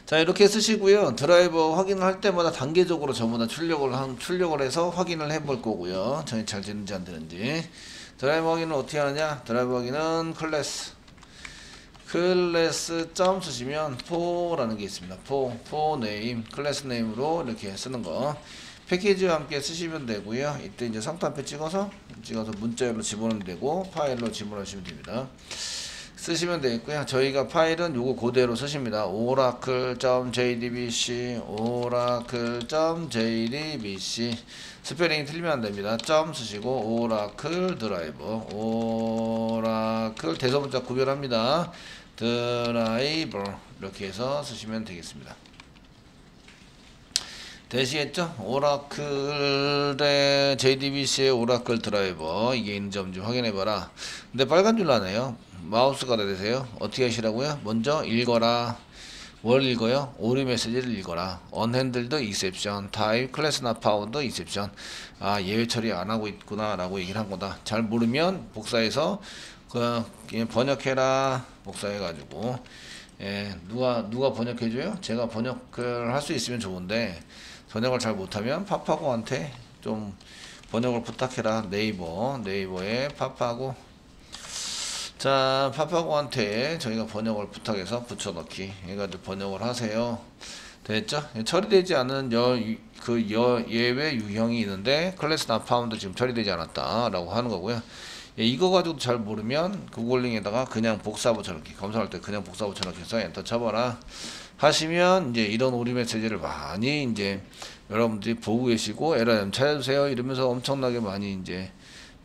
자, 이렇게 쓰시고요. 드라이버 확인을 할 때마다 단계적으로 전부 다 출력을 해서 확인을 해 볼 거고요. 전이 잘 되는지 안 되는지. 드라이버 확인은 어떻게 하느냐? 드라이버 확인은 클래스 점 쓰시면 for라는 게 있습니다. for name, 클래스 네임으로 이렇게 쓰는 거. 패키지와 함께 쓰시면 되고요. 이때 이제 상단표 찍어서 문자열로 집어넣으면 되고 파일로 집어넣으시면 됩니다. 쓰시면 되겠고요. 저희가 파일은 요거 그대로 쓰십니다. oracle.jdbc 스페링이 틀리면 안됩니다. 점 쓰시고 oracle 드라이버 oracle 대소문자 구별합니다. 드라이버 이렇게 해서 쓰시면 되겠습니다. 되시겠죠? 오라클의 JDBC의 오라클 드라이버 이게 있는지 없는지 확인해봐라. 근데 빨간 줄 나네요. 마우스가 되세요. 어떻게 하시라고요? 먼저 읽어라. 뭘 읽어요? 오류 메시지를 읽어라. unhandled exception, type, class not found exception. 아, 예외 처리 안 하고 있구나 라고 얘기를 한 거다. 잘 모르면 복사해서 번역해라. 복사해가지고 누가 번역해줘요? 제가 번역을 할 수 있으면 좋은데 번역을 잘 못하면 파파고한테 좀 번역을 부탁해라. 네이버에 파파고. 자, 파파고한테 저희가 번역을 부탁해서 붙여넣기 해가지고 번역을 하세요. 됐죠? 처리되지 않은 예외 유형이 있는데 클래스 not found 지금 처리되지 않았다 라고 하는 거고요. 이거 가지고 잘 모르면 구글링에다가 그냥 복사 붙여넣기, 검사할 때 그냥 복사 붙여넣기 해서 엔터 쳐봐라 하시면 이제 이런 오류 메시지를 많이 이제 여러분들이 보고 계시고 에러 좀 찾아주세요 이러면서 엄청나게 많이 이제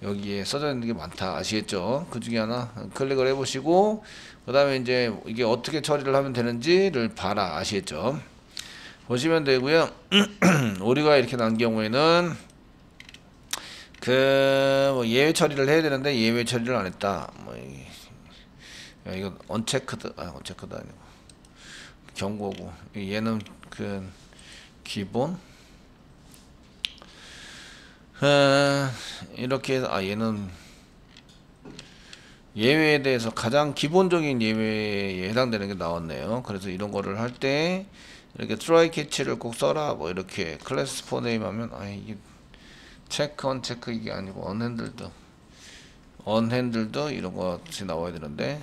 여기에 써져 있는 게 많다. 아시겠죠? 그 중에 하나 클릭을 해보시고 그 다음에 이제 이게 어떻게 처리를 하면 되는지를 봐라. 아시겠죠? 보시면 되고요. 오류가 이렇게 난 경우에는 뭐 예외 처리를 해야 되는데 예외 처리를 안 했다. 이거 언체크드 아니고 경고고. 얘는 기본. 이렇게 해서 얘는 예외에 대해서 가장 기본적인 예외에 해당되는 게 나왔네요. 그래서 이런 거를 할 때 이렇게 try catch를 꼭 써라. 뭐 이렇게 클래스 포 네임 하면 이게 체크 언체크 이게 아니고 언핸들드 이런 것이 나와야 되는데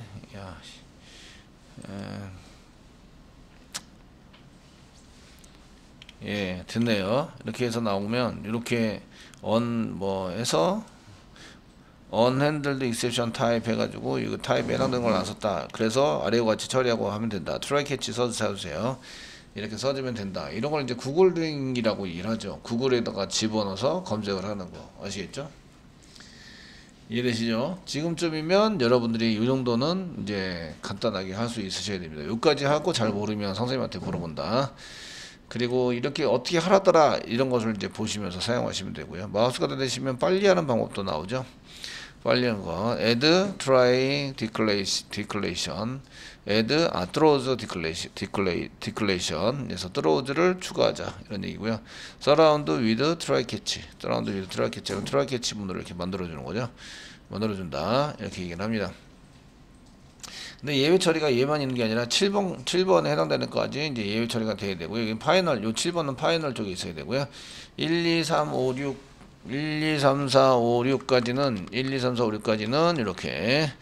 됐네요. 이렇게 해서 나오면 이렇게 해서 unhandled exception type 해가지고 이거 타입에 해당되는 걸 안 썼다. 그래서 아래와 같이 처리하고 하면 된다. try catch 써주세요. 이렇게 써주면 된다. 이런 걸 이제 구글링이라고 얘기를 하죠. 구글에다가 집어넣어서 검색을 하는 거. 아시겠죠? 이해되시죠? 지금쯤이면 여러분들이 이 정도는 이제 간단하게 할 수 있으셔야 됩니다. 여기까지 하고 잘 모르면 선생님한테 물어본다. 그리고 이렇게 어떻게 하라더라 이런 것을 이제 보시면서 사용하시면 되고요. 마우스가 되시면 빨리 하는 방법도 나오죠. 빨리 하는 거 add try declaration throws declaration 그래서 throws를 추가하자 이런 얘기고요. surround with try catch try catch 문으로 이렇게 만들어주는 거죠. 만들어준다 이렇게 얘기를 합니다. 근데 예외 처리가 얘만 있는 게 아니라 7번에 해당되는 것까지 이제 예외 처리가 돼야 되고요. 여기 파이널, 요 7번은 파이널 쪽에 있어야 되고요. 1, 2, 3, 4, 5, 6까지는 이렇게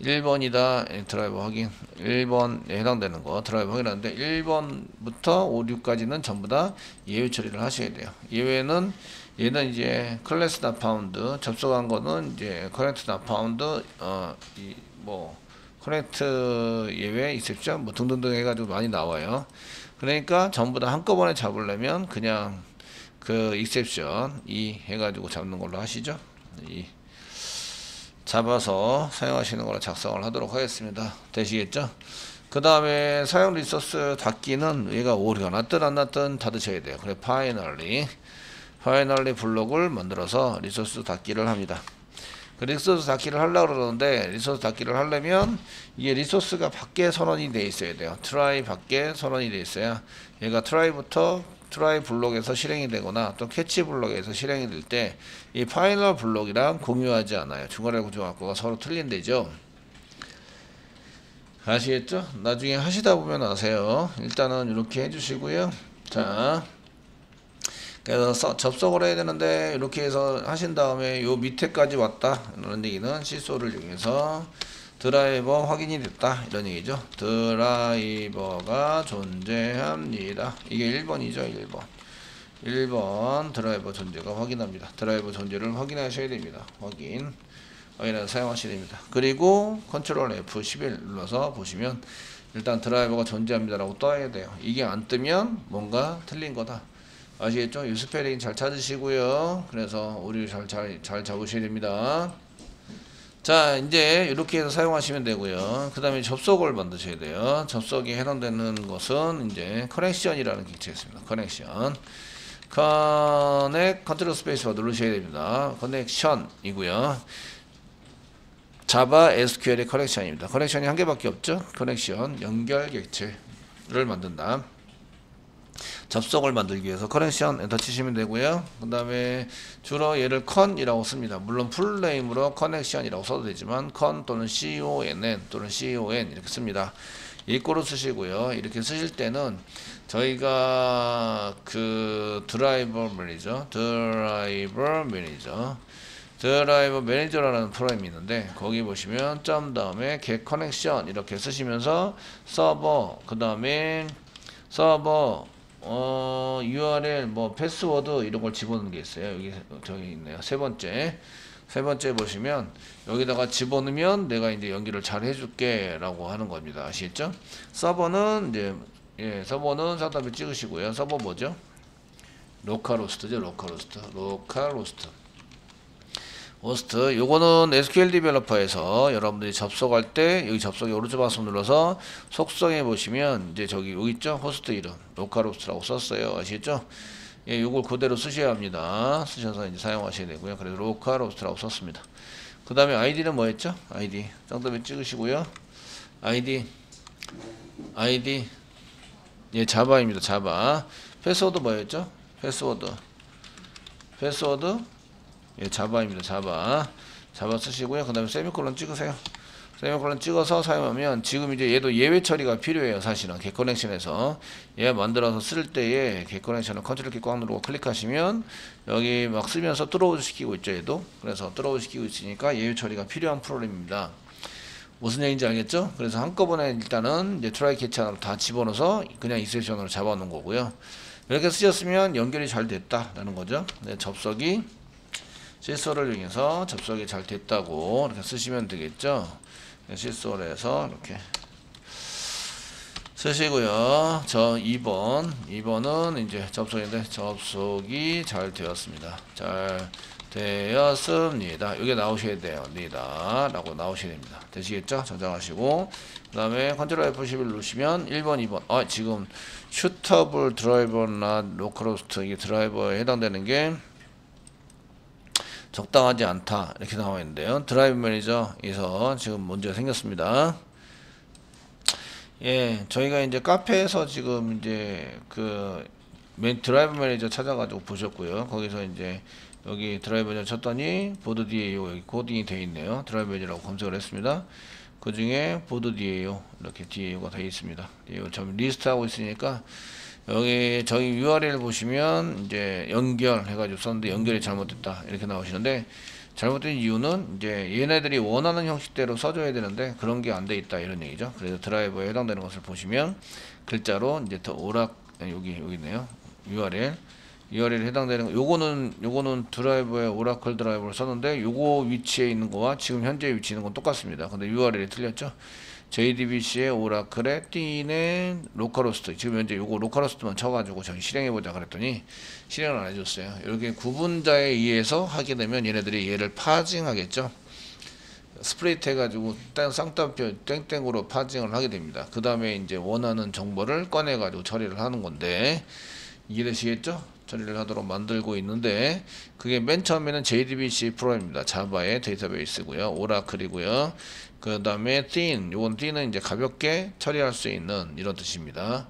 1번이다. 드라이버 확인. 1번에 해당되는 거 드라이버 확인하는데 1번부터 5, 6까지는 전부 다 예외 처리를 하셔야 돼요. 예외는 얘는 이제 클래스 not found 접속한 거는 이제 커넥트 not found 커넥트 예외 있었죠? 뭐 등등등 해가지고 많이 나와요. 그러니까 전부 다 한꺼번에 잡으려면 그냥 익셉션 해가지고 잡는 걸로 하시죠. 잡아서 사용하시는 거로 작성을 하도록 하겠습니다. 되시겠죠? 그 다음에 사용 리소스 닫기는 얘가 오류가 났든 안 났든 닫으셔야 돼요. 그래 파이널리 블록을 만들어서 리소스 닫기를 합니다. 리소스 닫기를 하려고 그러는데 리소스 닫기를 하려면 이게 리소스가 밖에 선언이 돼 있어야 돼요. try 밖에 선언이 돼 있어야 얘가 try 블록에서 실행이 되거나 또 캐치 블록에서 실행이 될 때 이 파이널 블록이랑 공유하지 않아요. 중괄호 구조학과가 서로 틀린대죠. 아시겠죠? 나중에 하시다 보면 아세요. 일단은 이렇게 해주시고요. 자, 그래서 접속을 해야 되는데 이렇게 해서 하신 다음에 요 밑에까지 왔다 이런 얘기는 시소를 이용해서 드라이버 확인이 됐다 이런 얘기죠. 드라이버가 존재합니다. 이게 1번이죠. 1번 드라이버 존재가 확인합니다. 드라이버 존재를 확인하셔야 됩니다. 확인해서 사용하셔야 됩니다. 그리고 컨트롤 F11 눌러서 보시면 일단 드라이버가 존재합니다 라고 떠야 돼요. 이게 안 뜨면 뭔가 틀린 거다. 아시겠죠? 이 스페링 잘 찾으시고요. 그래서 오류 잘 잡으셔야 됩니다. 자, 이제 이렇게 해서 사용하시면 되고요. 그 다음에 접속을 만드셔야 돼요. 접속에 해당되는 것은 이제 커넥션이라는 객체가 있습니다. 커넥션. 컨트롤 스페이스바 누르셔야 됩니다. 커넥션이고요. 자바 SQL의 커넥션입니다. 커넥션이 한 개밖에 없죠. 커넥션 연결 객체를 만든다. 접속을 만들기 위해서 커넥션 엔터 치시면 되고요. 그 다음에 주로 얘를 con이라고 씁니다. 물론 풀네임으로 커넥션이라고 써도 되지만 con 또는 conn 또는 con 이렇게 씁니다. 이꼬로 쓰시고요. 이렇게 쓰실 때는 저희가 그 드라이버 매니저라는 프로그램이 있는데 거기 보시면 점 다음에 get connection 이렇게 쓰시면서 서버 그 다음에 서버 URL 뭐 패스워드 이런 걸 집어넣는 게 있어요. 여기 저기 있네요. 세 번째 보시면 여기다가 집어넣으면 내가 이제 연결을 잘 해줄게 라고 하는 겁니다. 아시겠죠? 서버는 이제 서버는 상담에 찍으시고요. 서버 뭐죠? 로컬호스트죠. 호스트 요거는 SQL 디벨로퍼에서 여러분들이 접속할 때 여기 접속에 오른쪽 마우스 눌러서 속성에 보시면 이제 저기 여기 있죠. 호스트 이름 로컬호스트라고 썼어요. 아시겠죠? 예, 요걸 그대로 쓰셔야 합니다. 쓰셔서 이제 사용하셔야 되고요. 그래서 로컬호스트라고 썼습니다. 그 다음에 아이디는 뭐였죠? 아이디 정답에 찍으시고요. 아이디 예, 자바입니다. 자바. 패스워드 뭐였죠? 패스워드 예, 자바입니다. 자바 쓰시고요. 그 다음에 세미콜론 찍으세요. 세미콜론 찍어서 사용하면 지금 이제 얘도 예외 처리가 필요해요. 사실은 겟커넥션에서 얘 만들어서 쓸 때에 겟커넥션을 컨트롤 키 꽉 누르고 클릭하시면 여기 막 쓰면서 뚫어오즈 시키고 있죠. 얘도 그래서 뚫어오즈 시키고 있으니까 예외 처리가 필요한 프로그램입니다. 무슨 얘기인지 알겠죠? 그래서 한꺼번에 일단은 이제 트라이 캐치 하나로 다 집어넣어서 그냥 익셉션으로 잡아놓은 거고요. 이렇게 쓰셨으면 연결이 잘 됐다라는 거죠. 네, 접속이 실소를 이용해서 접속이 잘 됐다고 이렇게 쓰시면 되겠죠. 실소를 해서 이렇게 쓰시고요. 저 2번은 이제 접속인데 접속이 잘 되었습니다. 잘 되었습니다. 이게 나오셔야 돼요. 니다 라고 나오셔야 됩니다. 되시겠죠? 저장하시고 그 다음에 컨트롤 F11 누르시면 1번 2번 지금 슈터블 드라이버나 로컬호스트 이게 드라이버에 해당되는 게 적당하지 않다 이렇게 나와 있는데요. 드라이브 매니저에서 지금 문제가 생겼습니다. 예, 저희가 이제 카페에서 지금 이제 그 드라이브 매니저 찾아가지고 보셨고요. 거기서 이제 여기 드라이브 매니저 쳤더니 보드 DAO 여기 코딩이 되어 있네요. 드라이브 매니저라고 검색을 했습니다. 그 중에 보드 DAO 이렇게 DAO가 되어 있습니다. DAO 좀 리스트하고 있으니까 여기 저희 URL 보시면 이제 연결해가지고 썼는데 연결이 잘못됐다 이렇게 나오시는데 잘못된 이유는 이제 얘네들이 원하는 형식대로 써줘야 되는데 그런 게 안 돼 있다 이런 얘기죠. 그래서 드라이버에 해당되는 것을 보시면 글자로 이제 더 여기 있네요. URL에 해당되는 거 요거는 드라이버에 오라클 드라이버를 썼는데 요거 위치에 있는 거와 지금 현재 위치에 있는 건 똑같습니다. 근데 URL이 틀렸죠. JDBC의 오라클의 띵의 로컬호스트 지금 현재 요거 로컬호스트만 쳐가지고 저희 실행해보자 그랬더니 실행을 안 해줬어요. 이렇게 구분자에 의해서 하게 되면 얘네들이 얘를 파징하겠죠. 스프레이트 해가지고 쌍따옴표 땡땡으로 파징을 하게 됩니다. 그 다음에 이제 원하는 정보를 꺼내가지고 처리를 하는 건데 이해되시겠죠? 처리를 하도록 만들고 있는데 그게 맨 처음에는 JDBC 프로입니다. 자바의 데이터베이스고요. 오라클이고요. 그 다음에 thin 요건 thin은 이제 가볍게 처리할 수 있는 이런 뜻입니다.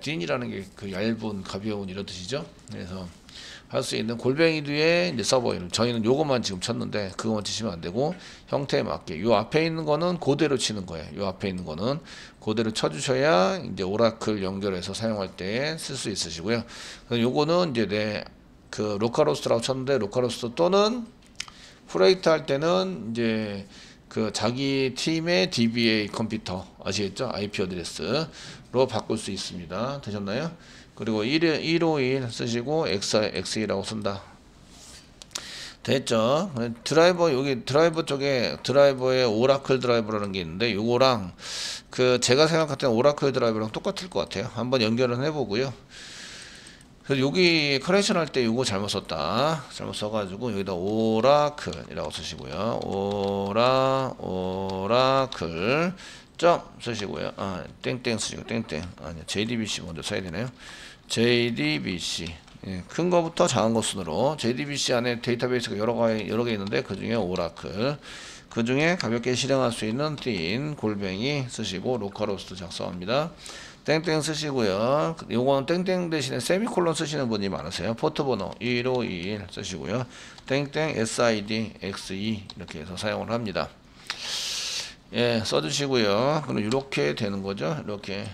딘이라는 게 그 얇은 가벼운 이런 뜻이죠. 그래서 할 수 있는 골뱅이 뒤에 이제 서버 이름. 저희는 요것만 지금 쳤는데 그것만 치시면 안 되고 형태에 맞게 요 앞에 있는 거는 그대로 치는 거예요. 요 앞에 있는 거는 그대로 쳐주셔야 이제 오라클 연결해서 사용할 때 쓸 수 있으시고요. 요거는 이제 내 그 로컬호스트라고 쳤는데 로컬호스트 또는 프레이트 할 때는 이제 그 자기 팀의 DBA 컴퓨터 아시겠죠? IP 어드레스로 바꿀 수 있습니다. 되셨나요? 그리고 151 쓰시고 XE라고 쓴다. 됐죠? 드라이버 여기 드라이버 쪽에 드라이버에 오라클 드라이버라는 게 있는데 요거랑 그 제가 생각했던 오라클 드라이버랑 똑같을 것 같아요. 한번 연결은 해보고요. 그래서 여기 커렉션 할 때 요거 잘못 썼다. 잘못 써가지고 여기다 오라클이라고 쓰시고요. 오라클 점 쓰시고요. 아 땡땡 쓰시고 땡땡 아니 JDBC 먼저 써야 되나요? JDBC 예, 큰 거부터 작은 거 순으로 JDBC 안에 데이터베이스가 여러 개 있는데 그 중에 오라클 그 중에 가볍게 실행할 수 있는 띤 골뱅이 쓰시고 로컬호스트 작성합니다. 땡땡 쓰시고요. 요거는 땡땡 대신에 세미콜론 쓰시는 분이 많으세요. 포트번호 1521 쓰시고요. 땡땡 SID XE 이렇게 해서 사용을 합니다. 예, 써주시고요. 그럼 이렇게 되는 거죠. 이렇게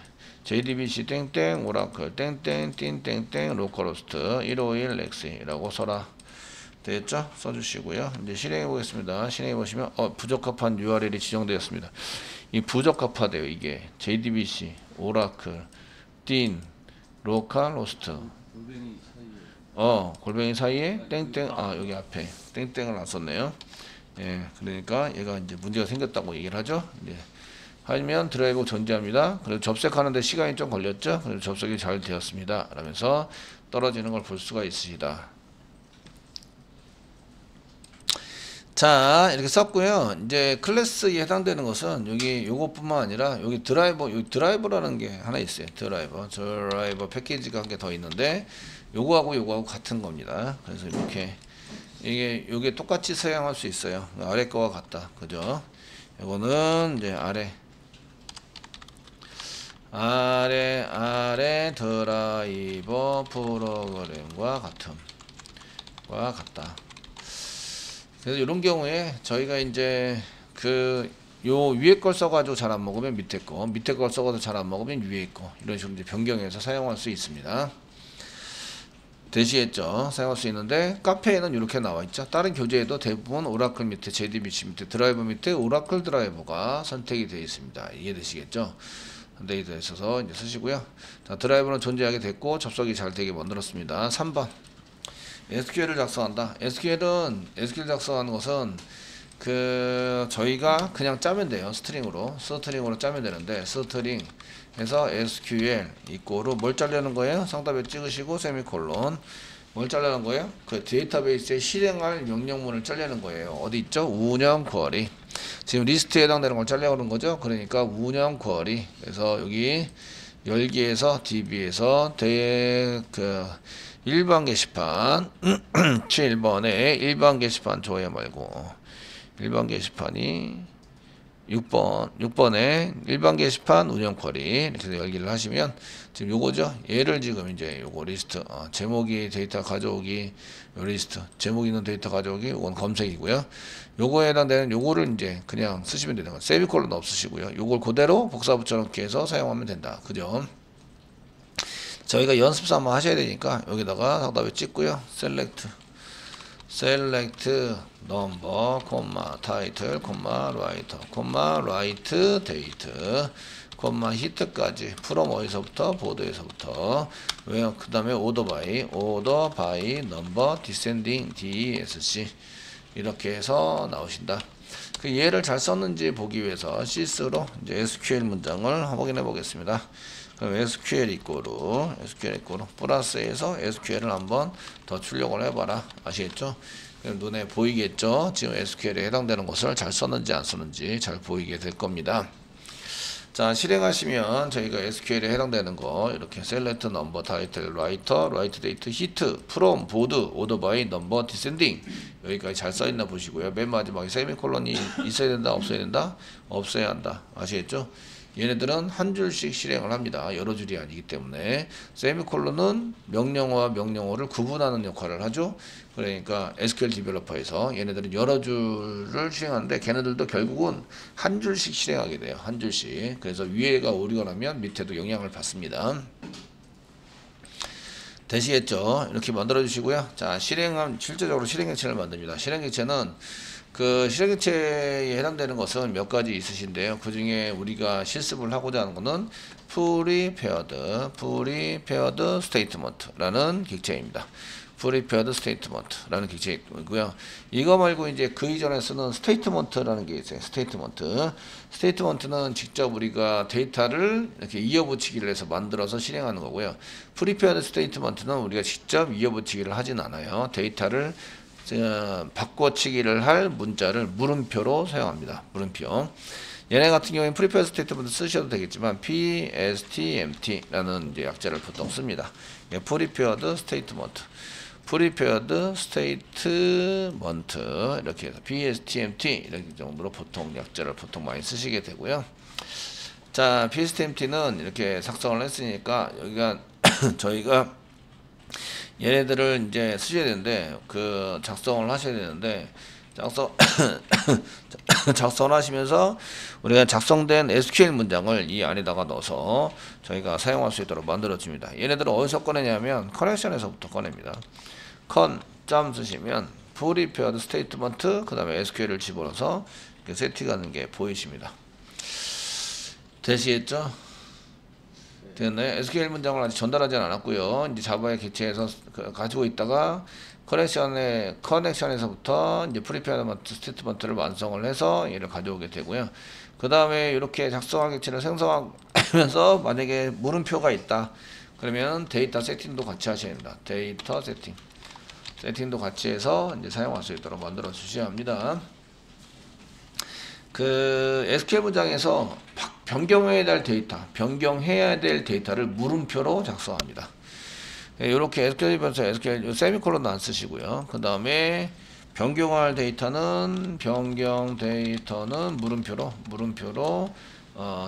JDBC 땡땡 오라클 땡땡 띵 땡땡 로컬호스트 151 XE라고 써라. 됐죠? 써주시고요. 이제 실행해 보겠습니다. 실행해 보시면 부적합한 URL이 지정되었습니다. 이 부적합하대요. 이게 JDBC 오라클 딘 로컬 호스트 골뱅이 사이에 땡땡 여기 앞에 땡땡을 안 썼네요. 예, 그러니까 얘가 이제 문제가 생겼다고 얘기를 하죠. 이제 하면 드라이브 존재합니다. 그리고 접속하는데 시간이 좀 걸렸죠. 그래서 접속이 잘 되었습니다. 라면서 떨어지는 걸 볼 수가 있으시다. 자, 이렇게 썼고요. 이제 클래스에 해당되는 것은 여기 요것뿐만 아니라 여기 드라이버라는 게 하나 있어요. 드라이버 패키지가 한 개 더 있는데 요거하고 같은 겁니다. 그래서 이렇게 요게 똑같이 사용할 수 있어요. 아래 거와 같다. 그죠? 요거는 이제 아래 드라이버 프로그램과 같다. 그래서 이런 경우에 저희가 이제 요 위에 걸 써가지고 잘 안 먹으면 밑에 걸 써가지고 잘 안 먹으면 위에 거 이런 식으로 이제 변경해서 사용할 수 있습니다. 되시겠죠? 사용할 수 있는데 카페에는 이렇게 나와 있죠. 다른 교재에도 대부분 오라클 밑에 JDBC 밑에 드라이버 밑에 오라클 드라이버가 선택이 되어 있습니다. 이해되시겠죠? 데이터에 있어서 이제 쓰시고요. 자, 드라이버는 존재하게 됐고 접속이 잘 되게 만들었습니다. 3번 SQL을 작성한다. SQL 작성하는 것은 저희가 그냥 짜면 돼요. 스트링으로 짜면 되는데 스트링에서 SQL 이꼬로 뭘 짜려는 거예요? 상단에 찍으시고 세미콜론 뭘 짜려는 거예요? 그 데이터베이스에 실행할 명령문을 짜려는 거예요. 어디 있죠? 운영 쿼리. 지금 리스트에 해당되는 걸 짜려고 하는 거죠. 그러니까 운영 쿼리. 그래서 여기 열기에서 DB에서 1번 게시판 7번에 1번 게시판 조회 말고 1번 게시판이 6번에 1번 게시판 운영 쿼리 이렇게 열기를 하시면 지금 요거죠. 얘를 지금 이제 요거 리스트 제목이 데이터 가져오기 요 리스트 제목 있는 데이터 가져오기 요건 검색이고요. 요거에 해당되는 요거를 이제 그냥 쓰시면 되는 거예요. 세미콜론 없으시고요. 요걸 그대로 복사 붙여넣기 해서 사용하면 된다. 그죠? 저희가 연습 한번 하셔야 되니까 여기다가 상단에 찍고요. 셀렉트 넘버 콤마 타이틀 콤마 라이트 데이트 콤마 히트까지 프롬 어디서부터 보드에서부터 왜요? 그 다음에 오더 바이 넘버 디센딩 DESC 이렇게 해서 나오신다. 그 얘를 잘 썼는지 보기 위해서 sys로 이제 SQL 문장을 확인해 보겠습니다. 그럼 SQL 이꼬로 플러스에서 SQL을 한번 더 출력을 해봐라. 아시겠죠? 눈에 보이겠죠? 지금 SQL에 해당되는 것을 잘 썼는지 안 썼는지 잘 보이게 될 겁니다. 자, 실행하시면 저희가 SQL에 해당되는 거 이렇게 셀렉트 넘버 타이틀 라이트 데이트 히트 프롬 보드 오더 바이 넘버 디센딩 여기까지 잘 써있나 보시고요. 맨 마지막에 세미콜론이 있어야 된다 없어야 된다? 없어야 한다. 아시겠죠? 얘네들은 한 줄씩 실행을 합니다. 여러 줄이 아니기 때문에. 세미콜론은 명령어와 명령어를 구분하는 역할을 하죠. 그러니까 SQL 디벨로퍼에서 얘네들은 여러 줄을 실행하는데 걔네들도 결국은 한 줄씩 실행하게 돼요. 한 줄씩. 그래서 위에가 오류가 나면 밑에도 영향을 받습니다. 되시겠죠? 이렇게 만들어 주시고요. 자, 실제적으로 실행객체를 만듭니다. 실행객체는 그 실행객체에 해당되는 것은 몇 가지 있으신데요. 그 중에 우리가 실습을 하고자 하는 것은 prepared statement라는 객체입니다. prepared statement라는 객체이고요. 이거 말고 이제 그 이전에 쓰는 statement라는 게 있어요. statement는 직접 우리가 데이터를 이렇게 이어붙이기를 해서 만들어서 실행하는 거고요. prepared statement는 우리가 직접 이어붙이기를 하진 않아요. 데이터를 바꿔치기를 할 문자를 물음표로 사용합니다. 물음표. 얘네 같은 경우에 prepared statement 쓰셔도 되겠지만 PSTMT라는 이제 약자를 보통 씁니다. prepared statement 이렇게 해서 PSTMT 이렇게 정도로 보통 약자를 보통 많이 쓰시게 되고요. 자, PSTMT는 이렇게 작성을 했으니까 여기가 저희가 얘네들을 이제 쓰셔야 되는데 그 작성을 하셔야 되는데 작성을 하시면서 우리가 작성된 SQL 문장을 이 안에다가 넣어서 저희가 사용할 수 있도록 만들어 줍니다. 얘네들은 어디서 꺼내냐면 커넥션에서부터 꺼냅니다. 점 쓰시면 prepared statement 그 다음에 SQL을 집어넣어서 이렇게 세팅하는 게 보이십니다. 되시겠죠? 됐나요? SQL 문장을 아직 전달하지는 않았고요. 이제 자바의 객체에서 가지고 있다가 커넥션에서부터 이제 prepared statement를 완성을 해서 얘를 가져오게 되고요. 그 다음에 이렇게 작성한 객체를 생성하면서 만약에 물음표가 있다. 그러면 데이터 세팅도 같이 하셔야 됩니다. 데이터 세팅도 같이 해서 이제 사용할 수 있도록 만들어 주셔야 합니다. 그 SQL 문장에서 변경해야 될 데이터를 물음표로 작성합니다. 이렇게 SQL에서 SQL 세미콜론도 안 쓰시고요. 그 다음에 변경 데이터는 물음표로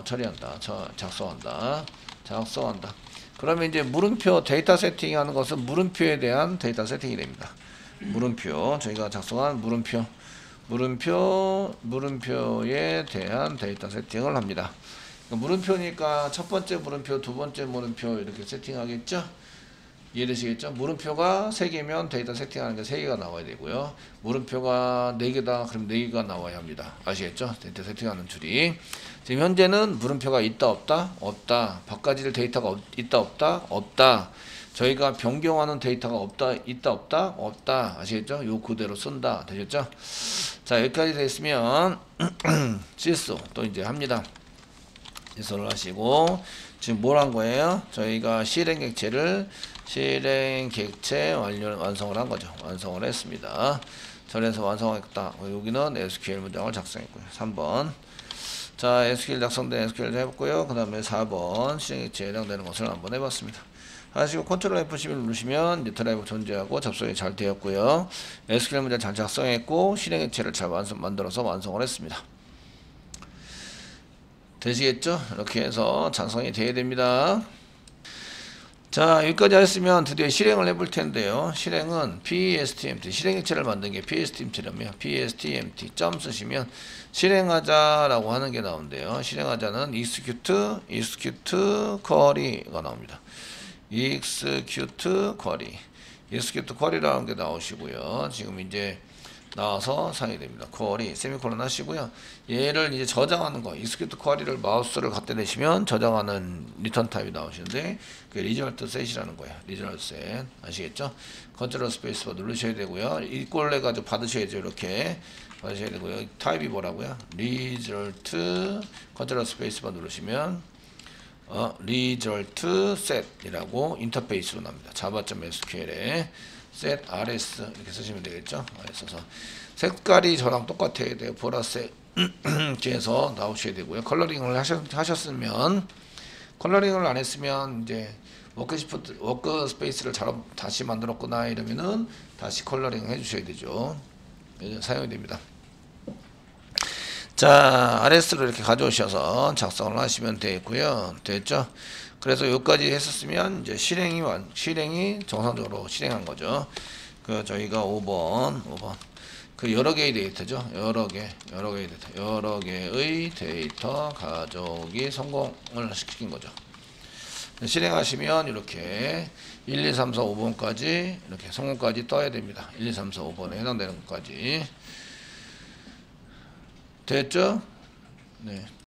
처리한다. 작성한다. 그러면 이제 물음표 데이터 세팅하는 것은 물음표에 대한 데이터 세팅이 됩니다. 물음표 저희가 작성한 물음표에 대한 데이터 세팅을 합니다. 물음표니까 첫 번째 물음표, 두 번째 물음표 이렇게 세팅하겠죠? 이해되시겠죠? 물음표가 3개면 데이터 세팅하는 게 3개가 나와야 되고요. 물음표가 4개다. 그럼 4개가 나와야 합니다. 아시겠죠? 데이터 세팅하는 줄이. 지금 현재는 물음표가 있다 없다? 없다. 바꿔질 데이터가 있다 없다? 없다. 저희가 변경하는 데이터가 있다 없다? 없다. 아시겠죠? 요 그대로 쓴다. 되셨죠? 자, 여기까지 됐으면 실수 또 이제 합니다. 실수를 하시고 지금 뭘 한 거예요? 저희가 실행객체 완성을 한 거죠. 완성을 했습니다. 전에서 완성했다. 여기는 SQL 문장을 작성했고요. 3번. 자, SQL 작성된 SQL 해봤고요. 그 다음에 4번 실행객체에 해당되는 것을 한번 해봤습니다. 하시고 컨트롤 F11 누르시면 이제 드라이브 존재하고 접속이 잘 되었고요. SQL 문장 잘 작성했고 실행액체를 잘 만들어서 완성을 했습니다. 되시겠죠? 이렇게 해서 작성이 되어야 됩니다. 자, 여기까지 하셨으면 드디어 실행을 해볼 텐데요. 실행은 PSTMT, 실행액체를 만든 게 PSTMT라며 PSTMT 점 쓰시면 실행하자라고 하는 게 나오는데요. 실행하자는 execute query가 나옵니다. execute query라는 게 나오시고요. 지금 이제 나와서 사용이 됩니다. query 세미콜론 하시고요. 얘를 이제 저장하는 거 execute query를 마우스를 갖다 대시면 저장하는 리턴 타입이 나오시는데 그 result set이라는 거예요. result set 아시겠죠? 컨트롤 스페이스바 누르셔야 되고요. 이꼴 해가지고 받으셔야죠. 이렇게 받으셔야 되고요. 타입이 뭐라고요? result 컨트롤 스페이스바 누르시면 result set이라고 인터페이스로 납니다. java.sql에 set rs 이렇게 쓰시면 되겠죠. 써서 색깔이 저랑 똑같아야 돼요. 보라색에서 나오셔야 되고요. 컬러링을 하셨으면 컬러링을 안 했으면 이제 워크스페이스를 다시 만들었구나 이러면은 다시 컬러링 해주셔야 되죠. 사용이 됩니다. 자, RS로 이렇게 가져오셔서 작성을 하시면 되겠고요. 됐죠? 그래서 여기까지 했었으면 이제 실행이 정상적으로 실행한 거죠. 그 저희가 5번 그 여러 개의 데이터죠. 여러 개의 데이터 가져오기 성공을 시킨 거죠. 실행하시면 이렇게 1, 2, 3, 4, 5번까지 이렇게 성공까지 떠야 됩니다. 1, 2, 3, 4, 5번에 해당되는 것까지. 됐죠? 네.